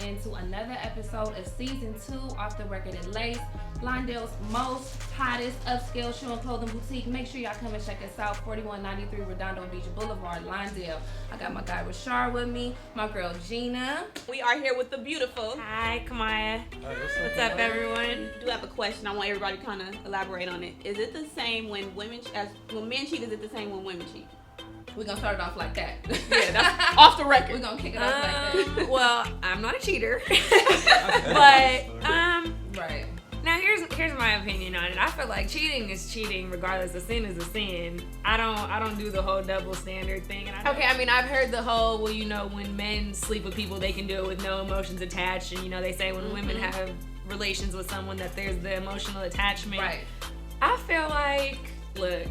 into another episode of season 2 Off the Record at Lace, Lawndale's most hottest upscale shoe and clothing boutique. Make sure y'all come and check us out, 4193 Redondo Beach Boulevard, Lawndale. I got my guy Rashard with me, my girl Gina. We are here with the beautiful. Hi, Kamiah. What's up, everyone? I do have a question. I want everybody to kind of elaborate on it. Is it the same when men cheat? Is it the same when women cheat? We're going to start it off like that. Yeah, that's off the record. We're going to kick it off like that. Well, I'm not a cheater. But, right. Now here's my opinion on it. I feel like cheating is cheating regardless. A sin is a sin. I don't do the whole double standard thing. And I've heard the whole, well, you know, when men sleep with people, they can do it with no emotions attached. And, you know, they say when women have relations with someone that there's the emotional attachment. Right. I feel like, look,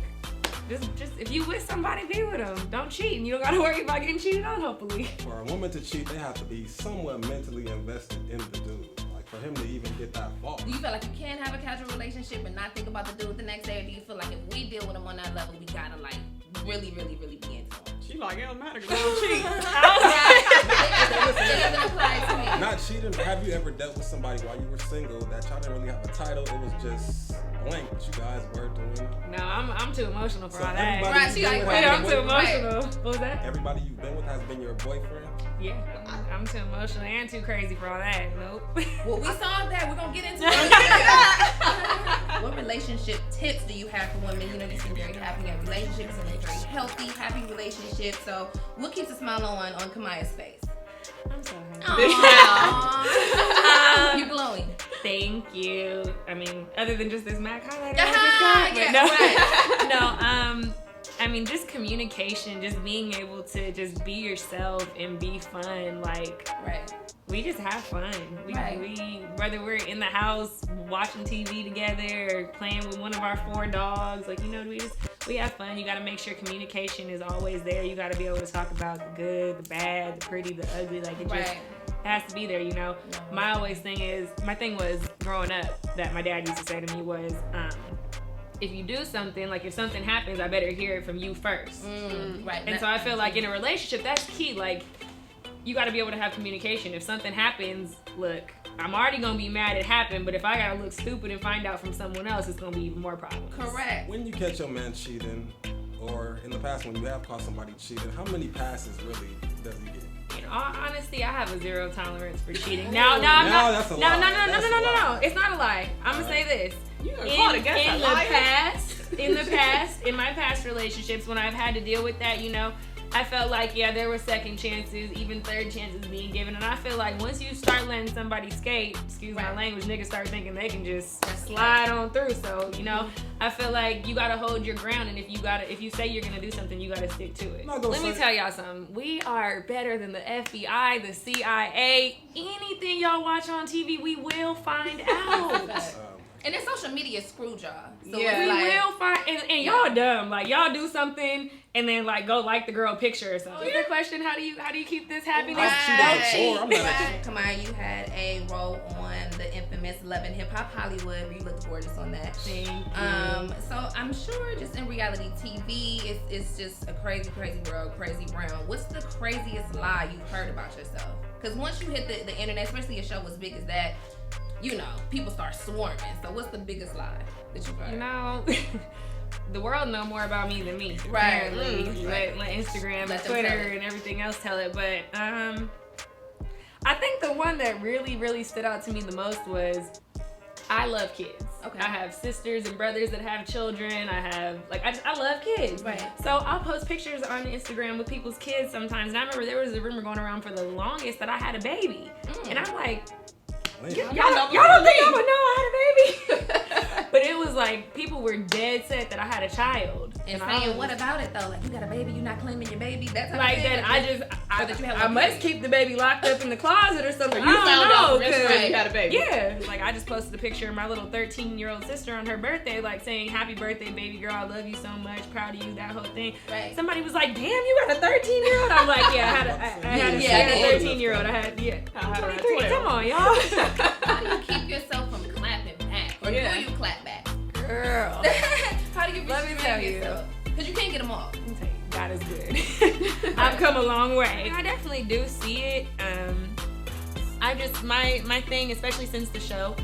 just if you with somebody, be with them. Don't cheat, and you don't gotta worry about getting cheated on. Hopefully. For a woman to cheat, they have to be somewhat mentally invested in the dude. Like for him to even get that far. Do you feel like you can have a casual relationship and not think about the dude the next day, or do you feel like if we deal with him on that level, we gotta like really be into him? She like, it don't matter because I don't cheat. It doesn't apply to me. Not cheating. Have you ever dealt with somebody while you were single that y'all didn't really have a title? It was just blank, but you guys were doing. No, I'm too emotional for all that. Right, she like, wait, I'm too emotional. What was that? Everybody you've been with has been your boyfriend? Yeah, I'm too emotional and too crazy for all that. Nope. Well, we solved that. We're gonna get into it. What relationship tips do you have for women? You know, you seem very happy in relationships and a very healthy, happy relationship. So, what keeps a smile on Kamiah's face? I'm so happy. Aww. You glowing. Thank you. I mean, other than just this Mac highlighter. I mean, just communication, just being able to just be yourself and be fun. Like, right. We just have fun. We whether we're in the house watching TV together or playing with one of our 4 dogs, like, you know, we have fun. You got to make sure communication is always there. You got to be able to talk about the good, the bad, the pretty, the ugly. Like, it just has to be there, you know. My thing was growing up that my dad used to say to me was, if you do something, like if something happens, I better hear it from you first. Right. And so I feel like in a relationship, that's key. Like, you got to be able to have communication. If something happens, look, I'm already going to be mad it happened, but if I got to look stupid and find out from someone else, it's going to be even more problems. Correct. When you catch your man cheating, or in the past when you have caught somebody cheating, how many passes really does he get? In all honesty, I have a 0 tolerance for cheating. No, that's a lie. No. It's not a lie. I'm going to say this. In my past relationships, when I've had to deal with that, you know, I felt like, there were second chances, even third chances being given. And I feel like once you start letting somebody skate, excuse my language, niggas start thinking they can just slide on through. So, you know, I feel like you got to hold your ground. And if you say you're going to do something, you got to stick to it. Let me tell y'all something. We are better than the FBI, the CIA. Anything y'all watch on TV, we will find out. And then social media screwed y'all. So we will find, and y'all dumb. Like, y'all do something and then like go like the girl picture or something. The question, how do you keep this happiness? Kamiah, you had a role on the infamous Love and Hip Hop Hollywood where you looked gorgeous on that. Thank you. So I'm sure just in reality TV, it's just a crazy, crazy world, crazy round. What's the craziest lie you've heard about yourself? Because once you hit the internet, especially a show as big as that, you know, people start swarming. So what's the biggest lie that you've heard? You know, the world know more about me than me. Right. Let Instagram and Twitter and everything else tell it. But I think the one that really, really stood out to me the most was I love kids. Okay. I have sisters and brothers that have children. I love kids. Right. So I'll post pictures on Instagram with people's kids sometimes. And I remember there was a rumor going around for the longest that I had a baby. And I'm like, y'all don't think I would know I had a baby. But it was like people were dead set that I had a child. And saying, what about it though? Like, you got a baby, you not claiming your baby? That's how like that. I must keep the baby locked up in the closet or something. So you found out you had a baby. Yeah. Like, I just posted a picture of my little 13-year-old sister on her birthday, like saying, "Happy birthday, baby girl. I love you so much. Proud of you." That whole thing. Right. Somebody was like, "Damn, you got a 13-year-old?" I'm like, "Yeah, I had a 13-year-old. I had 23. Come on, y'all." How do you keep yourself from clapping back? Or do you clap back? Girl. How do you Let me tell you. Because you can't get them all. Let me tell you, God is good. I've come a long way. I definitely do see it. I just my thing, especially since the show,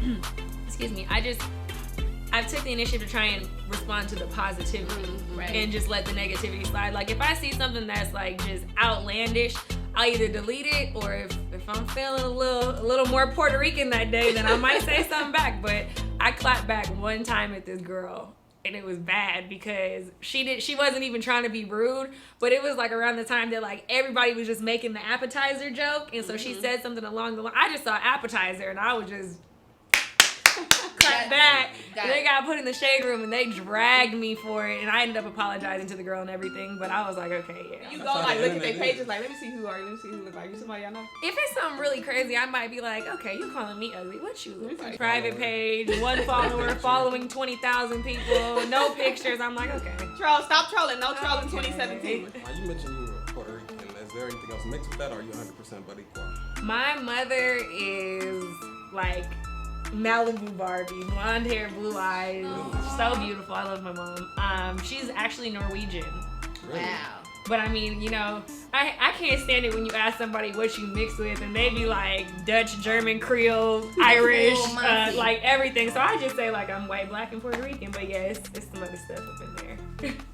excuse me, I've took the initiative to try and respond to the positivity and just let the negativity slide. Like if I see something that's like just outlandish, I'll either delete it, or if I'm feeling a little more Puerto Rican that day, then I might say something back. But I clapped back one time at this girl, and it was bad because she wasn't even trying to be rude, but it was like around the time that like everybody was just making the appetizer joke, and so she said something along the line. I just saw appetizer, and I was just clap back. They got put in the shade room and they dragged me for it, and I ended up apologizing to the girl and everything, but I was like, okay, yeah. You go like look at their pages like, let me see who are you, let me see who look like you, somebody I know. If it's something really crazy, I might be like, okay, you calling me ugly, what you look like? Private page, 1 follower, following 20,000 people, no pictures. I'm like, okay. Troll, stop trolling, no trolling 2017. Now you mentioned you were Puerto Rican. Is there anything else mixed with that, or are you 100% but equal? My mother is like Malibu Barbie, blonde hair, blue eyes, so beautiful. I love my mom. She's actually Norwegian. Really? Wow. But I mean, you know, I can't stand it when you ask somebody what you mix with, and they be like Dutch, German, Creole, Irish, like everything. So I just say like I'm white, black, and Puerto Rican. But yeah, it's some other stuff up in there.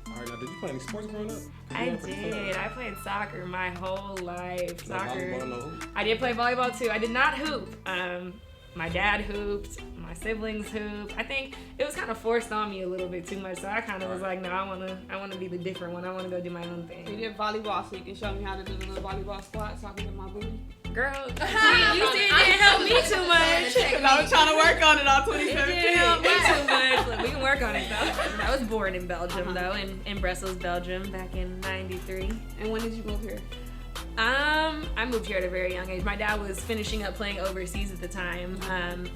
All right, now did you play any sports growing up? I did. I played soccer my whole life. No Soccer. volleyball, no hoop? I did play volleyball too. I did not hoop. My dad hooped, my siblings hooped. I think it was kind of forced on me a little bit too much, so I kind of was like, no, I wanna be the different one. I wanna go do my own thing. You did volleyball, so you can show me how to do the little volleyball squat so I can get my booty. Girl, you didn't help me too much. Because I was trying to work on it all It 2017. didn't help me too much. Look, we can work on it though. I was born in Belgium though, in Brussels, Belgium, back in '93. And when did you move here? I moved here at a very young age. My dad was finishing up playing overseas at the time.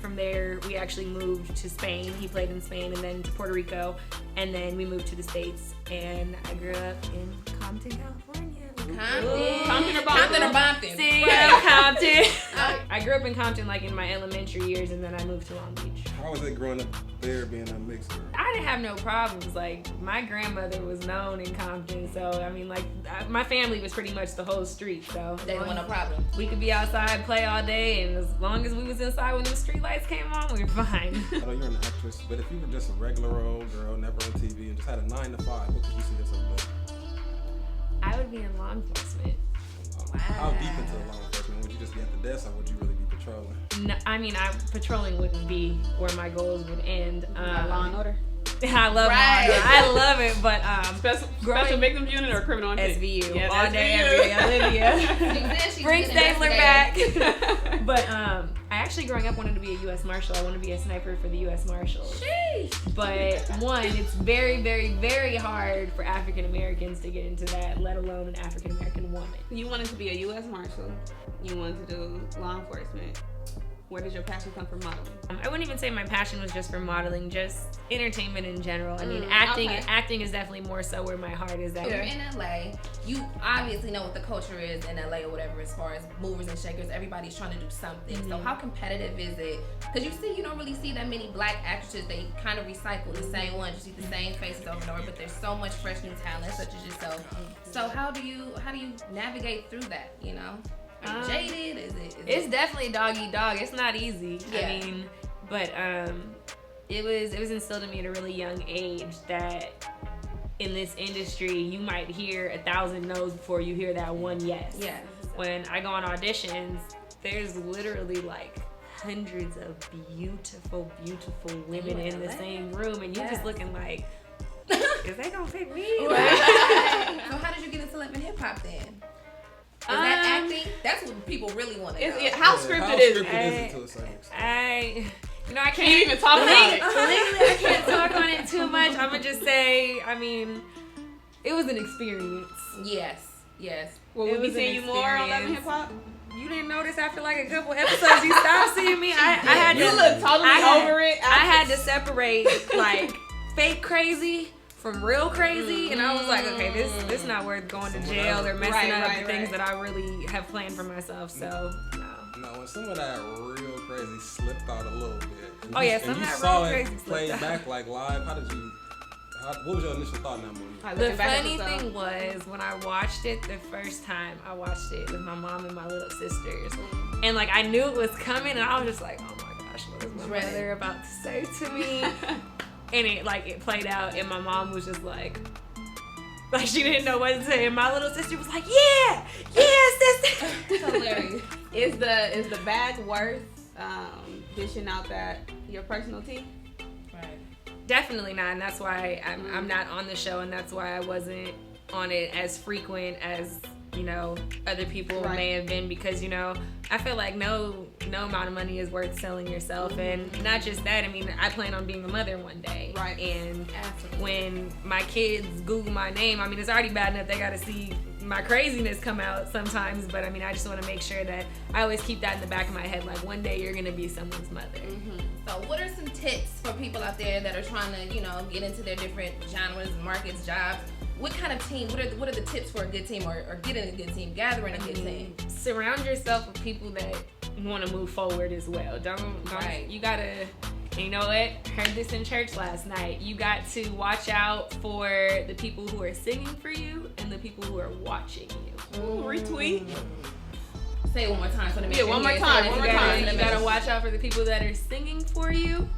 From there, we actually moved to Spain. He played in Spain, and then to Puerto Rico, and then we moved to the States. And I grew up in Compton, California. Compton or Bompton? Compton or Bompton. See, Compton. I grew up in Compton like in my elementary years, and then I moved to Long Beach. How was it growing up there being a mixed girl? I didn't have no problems. Like, my grandmother was known in Compton, so I mean, like, my family was pretty much the whole street. So They didn't want no problem. we could be outside, play all day, and as long as we was inside when the street lights came on, we were fine. I know you're an actress, but if you were just a regular old girl, never on TV, and just had a 9 to 5, what could you see yourself doing? I would be in law enforcement. How deep into the law enforcement? Would you just be at the desk, or would you really be patrolling? No, I mean, patrolling wouldn't be where my goals would end. Law and Order. I love Law and Order. I love it, but Special Victims Unit or Criminal Intent? SVU. Yeah, all SVU. day, every day, Olivia. Bring Stabler back. But I actually, growing up, wanted to be a U.S. Marshal. I wanted to be a sniper for the U.S. Marshals. Sheesh. But one, it's very, very, very hard for African Americans to get into that, let alone an African American woman. You wanted to be a U.S. Marshal. You wanted to do law enforcement. Where did your passion come from modeling? I wouldn't even say my passion was just for modeling, just entertainment in general. I mean, acting is definitely more so where my heart is at. You're in LA. You obviously know what the culture is in LA or whatever as far as movers and shakers. Everybody's trying to do something. So how competitive is it? Because you don't really see that many black actresses. They kind of recycle the same ones. You see the same faces over and over, but there's so much fresh new talent such as yourself. So how do you navigate through that, you know? Are you jaded? Is it's definitely dog eat dog. It's not easy. Yeah. I mean, but it was instilled in me at a really young age that in this industry you might hear 1,000 no's before you hear that one yes. Yeah. When I go on auditions, there's literally like hundreds of beautiful, beautiful women in the same room, and you just looking like, is they gonna pick me? Right. So how did you get into Celeb and hip hop then? Is that acting? That's what people really want to know. How scripted is it? It to a certain extent? I Can't even talk about it. Legally, I can't talk on it too much. I'm gonna just say, I mean, it was an experience. Yes. Well, we'll be seeing you more on Love and Hip Hop. You didn't notice after like a couple episodes you stopped seeing me. I had You to look totally over it. I had to separate like fake crazy from real crazy, and I was like, okay, this not worth going to jail or messing up the things that I really have planned for myself. So no, when some of that real crazy slipped out a little bit. Some of that real crazy played slipped back like live. How What was your initial thought in that movie? The funny thing was when I watched it the first time, I watched it with my mom and my little sisters, and like I knew it was coming, and I was just like, oh my gosh, what is my mother about to say to me? And it played out, and my mom was just like she didn't know what to say, and my little sister was like, yeah, sister. Hilarious. Is the bag worth dishing out your personal tea? Right. Definitely not, and that's why I'm not on the show, and that's why I wasn't on it as frequent as other people may have been, because I feel like no amount of money is worth selling yourself, and not just that. I mean, I plan on being a mother one day, right? And when my kids Google my name, I mean, it's already bad enough they got to see my craziness come out sometimes, but I mean, I just want to make sure that I always keep that in the back of my head, like one day you're gonna be someone's mother. So what are some tips for people out there that are trying to get into their different genres, markets, jobs? What kind of team? What are the tips for a good team, or getting a good team, gathering a good team? Surround yourself with people that want to move forward as well. Don't you gotta. You know what? Heard this in church last night. You got to watch out for the people who are singing for you and the people who are watching you. Ooh, retweet. Say it one more time for the man. Yeah, one more time. You gotta watch out for the people that are singing for you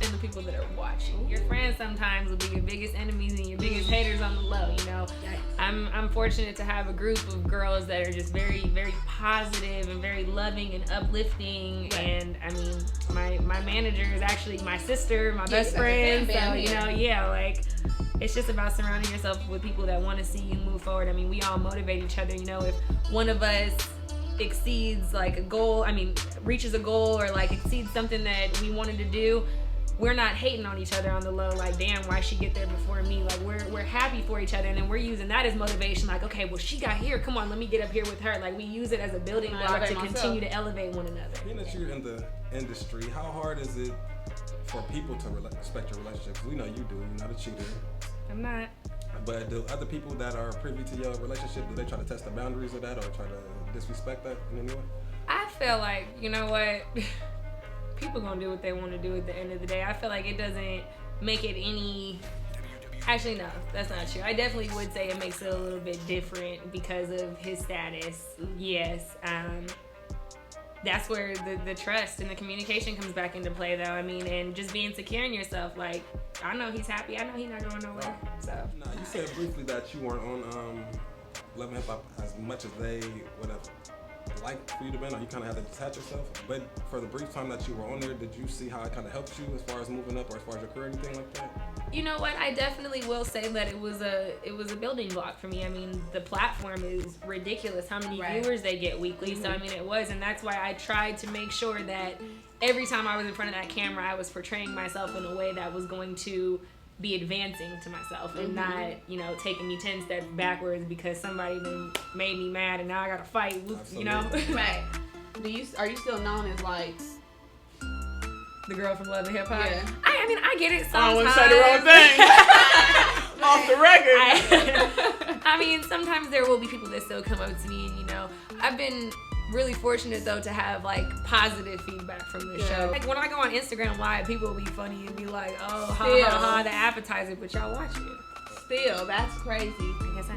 and the people that are watching. Your friends sometimes will be your biggest enemies and your biggest haters on the low, I'm fortunate to have a group of girls that are just very, very positive and very loving and uplifting. Right. And I mean, my manager is actually my sister, my best friend. So, it's just about surrounding yourself with people that want to see you move forward. I mean, we all motivate each other. If one of us exceeds like a goal, reaches a goal or like exceeds something that we wanted to do, we're not hating on each other on the low, like, damn, why she get there before me? Like, we're happy for each other, and then we're using that as motivation. Like, okay, well, she got here. Come on, let me get up here with her. Like, we use it as a building block to continue to elevate one another. Being that you're in the industry, how hard is it for people to respect your relationships? We know you do. You're not a cheater. I'm not. But do other people that are privy to your relationship, do they try to test the boundaries of that or try to disrespect that in any way? I feel like, you know what? People gonna do what they want to do at the end of the day. I feel like it doesn't make it any. Actually, no, that's not true. I definitely would say it makes it a little bit different because of his status. Yes, that's where the trust and the communication comes back into play, though. I mean, and just being secure in yourself. Like, I know he's happy. I know he's not going nowhere. So. Now, you said briefly that you weren't on Love and Hip Hop as much as they would have liked for you to be, or you kind of had to detach yourself. But for the brief time that you were on there, did you see how it kind of helped you as far as moving up or as far as your career, anything like that? You know what? I definitely will say that it was a building block for me. I mean, the platform is ridiculous how many viewers they get weekly. So I mean, it was, and that's why I tried to make sure that every time I was in front of that camera, I was portraying myself in a way that was going to be advancing to myself and not, taking me 10 steps backwards because somebody made me mad and now I gotta fight. Absolutely. Right. Are you still known as like the girl from Love and Hip Hop? Yeah. I mean, I get it sometimes. I don't want to say the wrong thing. Off the record. I mean, sometimes there will be people that still come up to me and, I've been really fortunate though to have like positive feedback from the show. Like when I go on Instagram Live, people will be funny and be like, "Oh, ha, the appetizer," but y'all watch it. Still, that's crazy.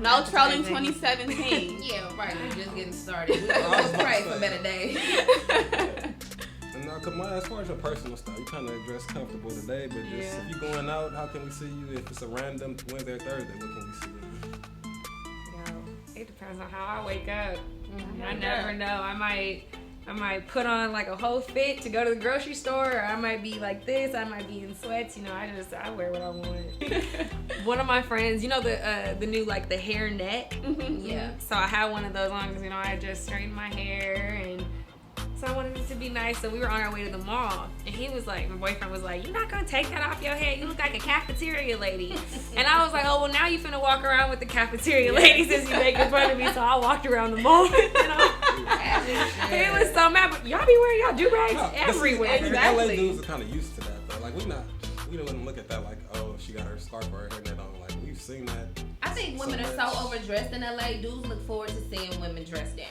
No trolling 2017. Yeah, right. We're just getting started. Let's pray for better days. And now, Kamiah, as far as your personal style, you kind of dress comfortable today, but just if you're going out, how can we see you? If it's a random Wednesday or Thursday, what can we see you? It depends on how I wake up. I never know. I might put on like a whole fit to go to the grocery store, or I might be like this. I might be in sweats. I wear what I want. One of my friends, the new like the hair net. Yeah. So I had one of those on because I just straightened my hair, and so I wanted it to be nice. So we were on our way to the mall, and he was like, my boyfriend was like, "You're not gonna take that off your head. You look like a cafeteria lady." And I was like, "Oh well, now you finna walk around with the cafeteria lady since you making fun of me." So I walked around the mall. He was so mad, but y'all be wearing y'all do-rags everywhere. Exactly. LA dudes are kind of used to that though. Like we don't look at that like, oh, she got her scarf or her hairnet on. Like we've seen that. I think women are so overdressed in LA. Dudes look forward to seeing women dressed down.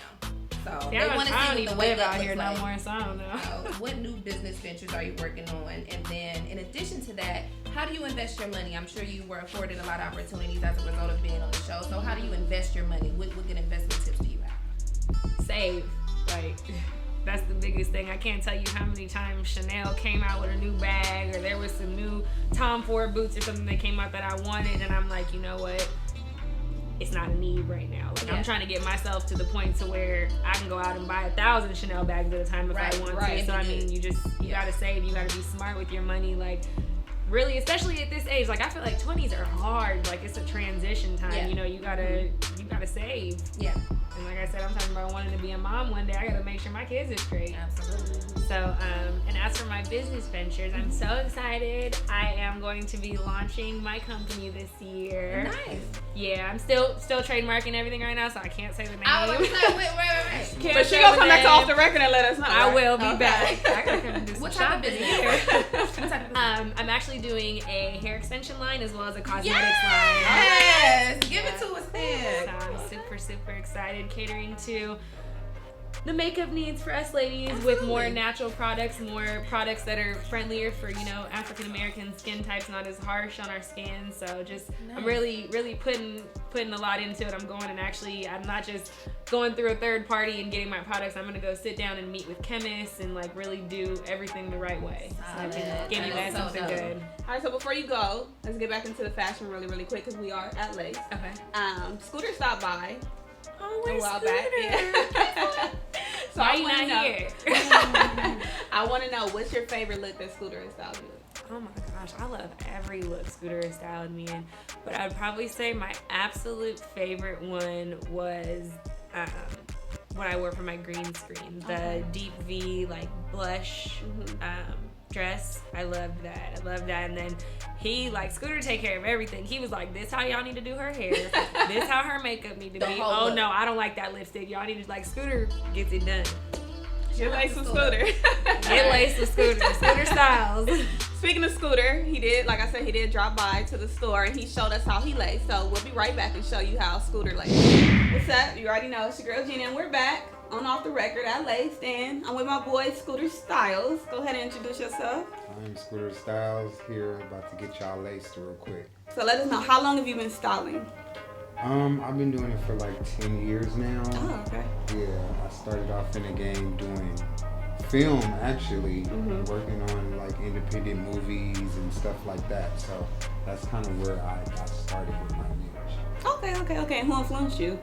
So See, they want to see I don't what even the wake live up out looks here like. no more, so I don't know. What new business ventures are you working on? And then, in addition to that, how do you invest your money? I'm sure you were afforded a lot of opportunities as a result of being on the show. So, how do you invest your money? What good investment tips do you have? Save. Like, that's the biggest thing. I can't tell you how many times Chanel came out with a new bag, or there was some new Tom Ford boots or something that came out that I wanted, and I'm like, you know what? It's not a need right now. Like, I'm trying to get myself to the point to where I can go out and buy 1,000 Chanel bags at a time if I want to. So I mean, you gotta save. You gotta be smart with your money. Like, really, especially at this age. Like, I feel like 20s are hard. Like, it's a transition time. Yeah. You know, you gotta save. Yeah. And like I said, I'm talking about wanting to be a mom one day. I gotta make sure my kids are straight. Absolutely. So, and as for my business ventures, I'm so excited. I am going to be launching my company this year. Nice. Yeah, I'm still trademarking everything right now, so I can't say the name. I was like, wait. Can't But she say gonna the come back name. off the record and let us know. I right? will be Okay. back. I gotta come and do some What type of shopping business? here. What type of business? I'm actually doing a hair extension line as well as a cosmetics Yes. line. Give it to us then. So I'm super excited, catering to the makeup needs for us ladies with more Absolutely. natural products, more products that are friendlier for, you know, African American skin types, not as harsh on our skin. So just I'm really putting a lot into it. I'm going and actually I'm not just going through a third party and getting my products. I'm gonna go sit down and meet with chemists and like really do everything the right way. So I can give you guys That is so something dope. good. All right, so before you go, let's get back into the fashion really quick because we are at Lace. Okay. Scooter stopped by Oh, a where's while Scooter? back. So Why I you wanna not know. here? I want to know what's your favorite look that Scooter has styled you with? Oh my gosh, I love every look Scooter has styled me in. But I'd probably say my absolute favorite one was what I wore for my green screen. The deep V, like blush dress. I loved that. And then Scooter take care of everything. He was like, this how y'all need to do her hair. This how her makeup need to The be. whole Oh look. no, I don't like that lipstick. Y'all need to, like, Scooter gets it done. Get laced with Scooter. Get laced with Scooter. Scooter styles. Speaking of Scooter, he did drop by to the store and he showed us how he laced. So we'll be right back and show you how Scooter laced. What's up? You already know it's your girl Gina and we're back on Off the Record at Laced and I'm with my boy Scooter Styles. Go ahead and introduce yourself. I'm Scooter Styles here, about to get y'all laced real quick. So let us know, how long have you been styling? I've been doing it for like 10 years now. Oh, okay. Yeah, I started off in the game doing film actually, Mm-hmm. working on like independent movies and stuff like that. So that's kind of where I got started with my niche. Okay. And who influenced you?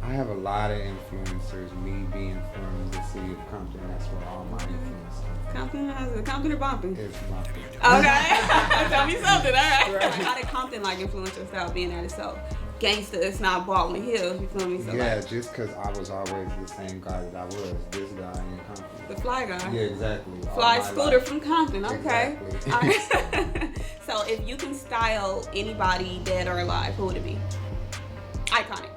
I have a lot of influencers, me being from the city of Compton, that's where all my influence Compton or Bumpton? is Compton. Okay. Tell me something, all right. How did Compton like influence your style being at itself? Gangsta, it's not Baldwin Hills, you feel me? So Yeah, like, just because I was always the same guy that I was, this guy in Compton. the fly guy. Yeah, exactly. All Fly my Scooter life. from Compton, okay. Exactly. All right. So if you can style anybody dead or alive, who would it be? Iconic.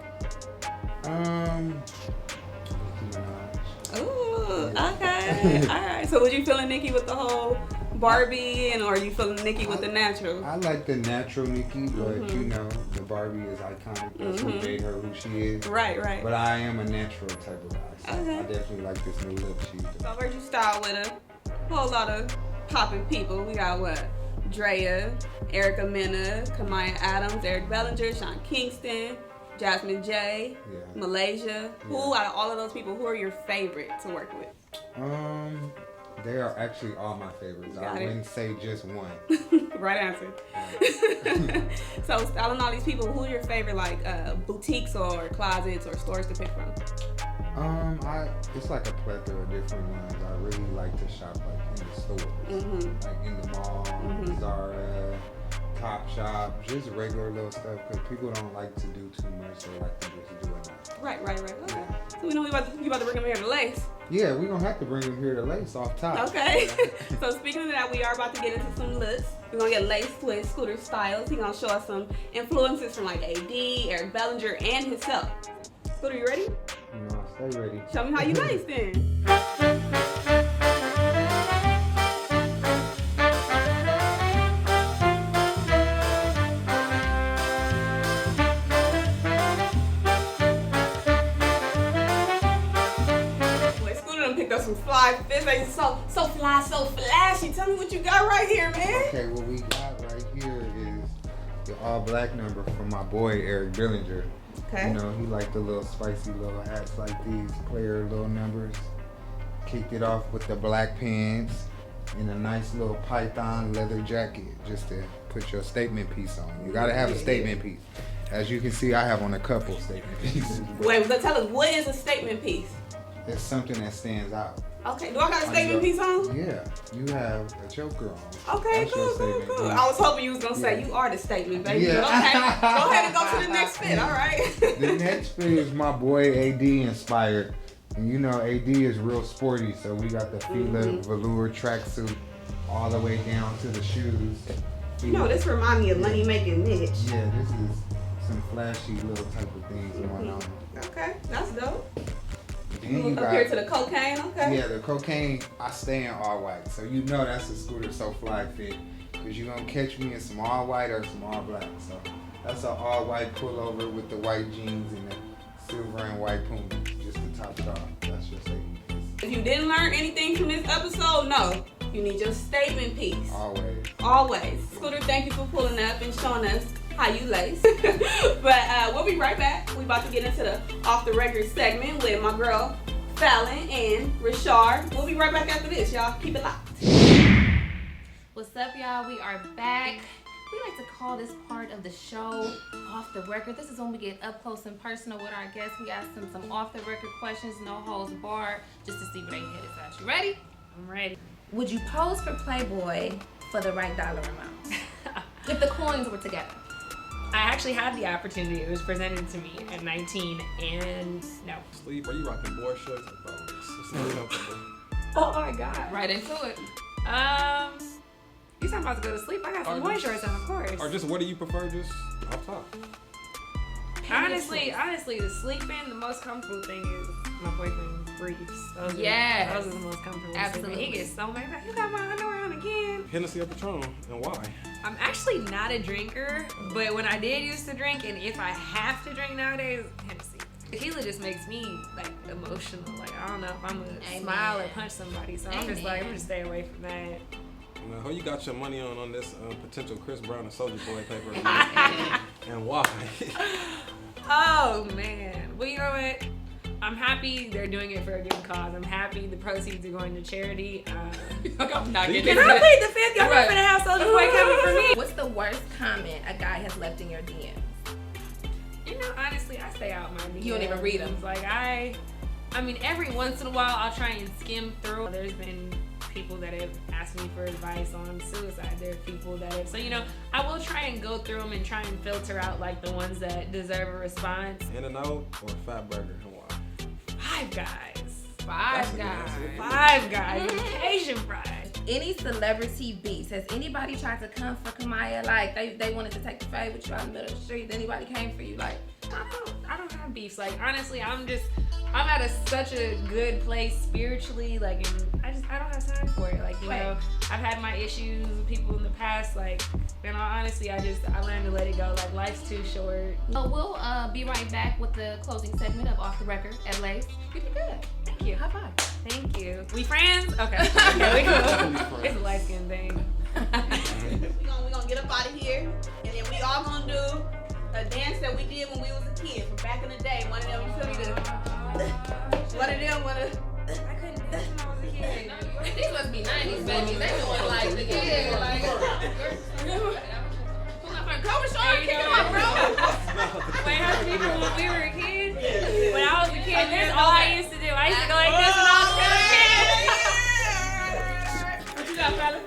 Nicki Minaj. Ooh, okay. All right. So would you feeling Nicki with the whole Barbie, or are you feeling Nicki with the natural? I like the natural Nicki, but Mm-hmm. you know, the Barbie is iconic. That's what made her who she is. Right. But I am a natural type of guy, so Okay. I definitely like this new look she does. So I heard you style with a whole lot of popping people. We got what? Drea, Erica Mena, Kamiah Adams, Eric Bellinger, Sean Kingston, Jasmine J, Yeah. Malaysia. Who out of all of those people, who are your favorite to work with? They are actually all my favorites. Got I it. wouldn't say just one. Right answer. So styling all these people, who are your favorite like boutiques or closets or stores to pick from? It's like a plethora of different ones. I really like to shop like in the stores, like in the mall, Zara, Top Shop, just regular little stuff. Because people don't like to do too much; they like to just do it. Right. Okay. So we know you about to bring them here to Lace. Yeah, we're gonna have to bring them here to lace off top. Okay. So speaking of that, we are about to get into some looks. We're gonna get laced with Scooter Styles. He's gonna show us some influences from like AD, Eric Bellinger, and himself. Scooter, you ready? You know, stay ready. Show me how you laced then. got some fly fish. They so fly, so flashy. Tell me what you got right here, man. Okay, what we got right here is the all black number from my boy Eric Billinger. Okay. You know, he liked the little spicy little hats like these, player little numbers. Kicked it off with the black pants and a nice little python leather jacket just to put your statement piece on. You gotta have a statement piece. As you can see, I have on a couple statement pieces. Wait, tell us, what is a statement piece? It's something that stands out. Okay, do I got a statement piece on? Yeah, you have a choker on. Okay, That's your cool. statement piece. I was hoping you was gonna say you are the statement, baby. Yeah. But okay, go ahead and go to the next fit, all right? The next fit is my boy AD inspired. And you know, AD is real sporty, so we got the Fila velour tracksuit all the way down to the shoes. You know, this remind me of Money Making Mitch. Yeah, this is some flashy little type of things going on. Okay, that's dope. Then You you look up got, here to the cocaine, okay? yeah, the cocaine, I stay in all white. So you know that's a Scooter So Fly fit. Because you're going to catch me in some all white or some all black. So that's an all white pullover with the white jeans and the silver and white Puma. Just to top it off. That's your statement piece. If you didn't learn anything from this episode, no. You need your statement piece. Always. Always. Scooter, thank you for pulling up and showing us how you lace. But we'll be right back. We about to get into the off the record segment with my girl Fallon and Rashard. We'll be right back after this, y'all. Keep it locked. What's up, y'all? We are back. We like to call this part of the show off the record. This is when we get up close and personal with our guests. We ask them some off the record questions, no holds barred, just to see where they hit us at. You ready? I'm ready. Would you pose for Playboy for the right dollar amount? If the coins were together. I actually had the opportunity. It was presented to me at 19, and no. Sleep, are you rocking board shorts? Bro, it's not comfortable. Oh my God. Right into it. You talking about to go to sleep? I got some boy shorts on, of course. Or just what do you prefer just off top? Honestly, the sleeping, the most comfortable thing is my boyfriend's briefs. Those Yes. are the most comfortable. Absolutely. Sleeping. He gets so mad. Like, you got my underwear on again. Hennessy or Patron, and why? I'm actually not a drinker, but when I did used to drink, and if I have to drink nowadays, Hennessy. Tequila just makes me like emotional. Like I don't know if I'm gonna smile or punch somebody, so I'm just like I'm just stay away from that. Now, who you got your money on this potential Chris Brown and Soulja Boy paper, and why? Oh man, well you know what? I'm happy they're doing it for a good cause. I'm happy the proceeds are going to charity. I'm not getting Can I plead the fifth? Y'all Right. not finna have Soulja Boy coming for me. What's the worst comment a guy has left in your DMs? You know, honestly, I stay out my DMs. You don't even read them. Like I mean, every once in a while, I'll try and skim through. There's been people that have asked me for advice on suicide. There are people that have, so you know, I will try and go through them and try and filter out like the ones that deserve a response. In-N-Out or Fat Burger, and why? Five Guys. Five guys. Five Guys. Asian fries. Any celebrity beefs? Has anybody tried to come for Kamiah? Like they wanted to take the fight with you out in the middle of the street. Anybody came for you? Like I don't have beefs. Like honestly, I'm at such a good place spiritually. Like, and I don't have time for it. Like, you know, I've had my issues with people in the past. Like, and honestly, I learned to let it go. Like, life's too short. So we'll be right back with the closing segment of Off the Record at LACED. You did good. Thank you. High five. Thank you. We friends? Okay. Okay, we cool. It's a light skin thing. we gonna get up out of here, and then we all gonna do a dance that we did when we was a kid from back in the day. One of them, you feel me? One of them, I couldn't dance when I was a kid. These must be 90s babies. They doing like the kids. Like, go with Sean, kick it off, bro. Wait, how many people when we were a kid? When I was a kid, that's all I used to do. I used to go like this when I was a kid. What you got, fella?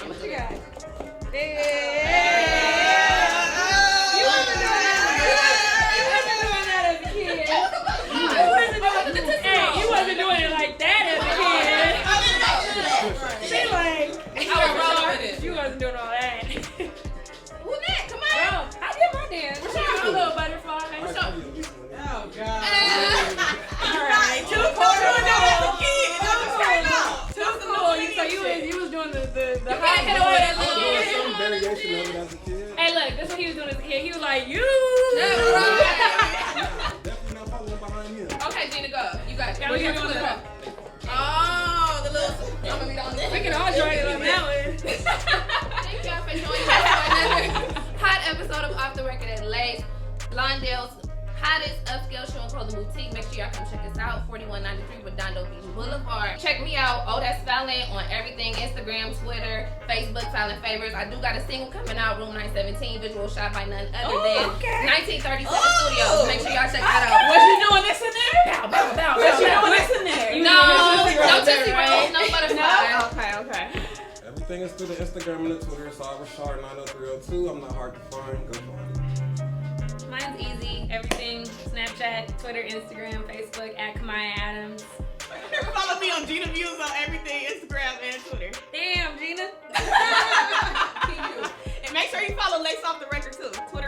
What you got? You wasn't doing that as a kid. You wasn't doing it like that as a kid. She like, you wasn't doing all that. Who that? Come on. Bro, I did my dance. A little butterfly. Oh God. Alright. Too cool doing that as a kid. Too cool. So you was doing the gotta hit away that little I kid. some variation of it as a kid. Hey, look, that's what he was doing as a kid. He was like, you. Definitely not following behind him. Okay, Gina, go. You got it. Yeah, we got Twist it. up. Oh. Shades, Lawndale's hottest upscale show and clothing boutique. Make sure y'all come check us out. 4193 Redondo Beach Boulevard. Check me out, Oh That's Fallon, on everything: Instagram, Twitter, Facebook, Silent Favors. I do got a single coming out, Room 917, visual shot by none other than 1937 Studios. Make sure y'all check that out. Was you doing this in there? Bow, bow, bow, Was you bow, doing bow. this in there? No Tootsie Rolls, no butterfly. No? Okay. Everything is through the Instagram and the Twitter. So Rashard 90302. I'm not hard to find. Go find it. Mine's easy. Everything: Snapchat, Twitter, Instagram, Facebook at Kamiah Adams. Follow me on Gina Views on everything, Instagram and Twitter. Damn, Gina. And make sure you follow Lace Off the Record too. Twitter